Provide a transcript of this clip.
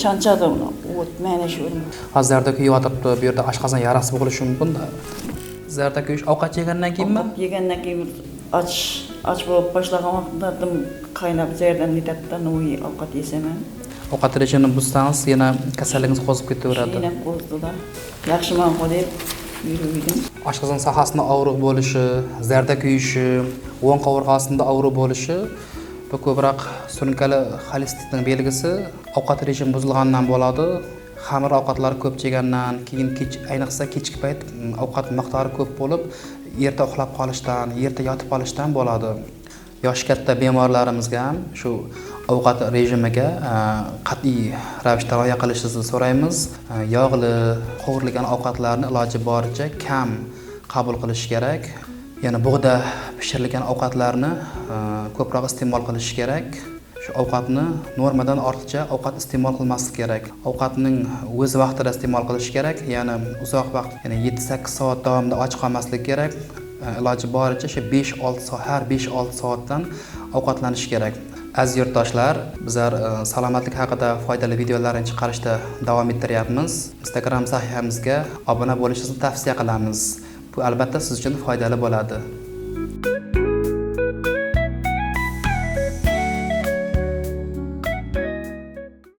Chanchadim, o't mana shu. Hozirda kuyib bu yerda oshqozon yarasi bo'lishi mumkin. Zarda kuyish ovqat yegandan keyinmi? Yegandan keyin och bo'lib boshlagan vaqtda qaynab zerdan netadi, no'y ovqat yesaman. Ovqat rejimini buzsangiz, yana kasalligingiz qo'zib ketaveradi. Yana qo'zdi-da. Yaxshiman qo'yib yuruvdim. Oshqozon sohasida og'riq bo'lishi, zarda kuyishi, o'ng qovurg'asida og'riq bo'lishi bu ko'proq surunkali xolestitning belgisi. Ovqat rejimi buzilgandan bo'ladi. Xamir ovqatlar ko'p yegandan keyin ayniqsa kechki payt ovqat miqdori ko'p bo'lib, erta uxlab qolishdan, erta yotib qolishdan bo'ladi. Yosh katta bemorlarimizga ham shu ovqat rejimiga qat'iy ravishda rioya qilishingizni so'raymiz. Yog'li, qovurilgan ovqatlarni iloji boricha kam qabul qilish kerak. Yana bug'da pishirilgan ovqatlarni ko'proq iste'mol qilish kerak. Shu ovqatni normadan ortiqcha ovqat iste'mol qilmaslik kerak. Ovqatning o'z vaqtida iste'mol qilish kerak, ya'ni uzoq vaqt, ya'ni 7-8 soat davomida och qolmaslik kerak. Iloji boricha shu 5-6 soat, har 5-6 soatdan ovqatlanish kerak. Aziz yurtdoshlar, bizlar salomatlik haqida foydali videolarni chiqarishda davom ettiryapmiz. Instagram sahifamizga obuna bo'lishingizni tavsiya qilamiz. Bu albatta siz uchun foydali bo'ladi.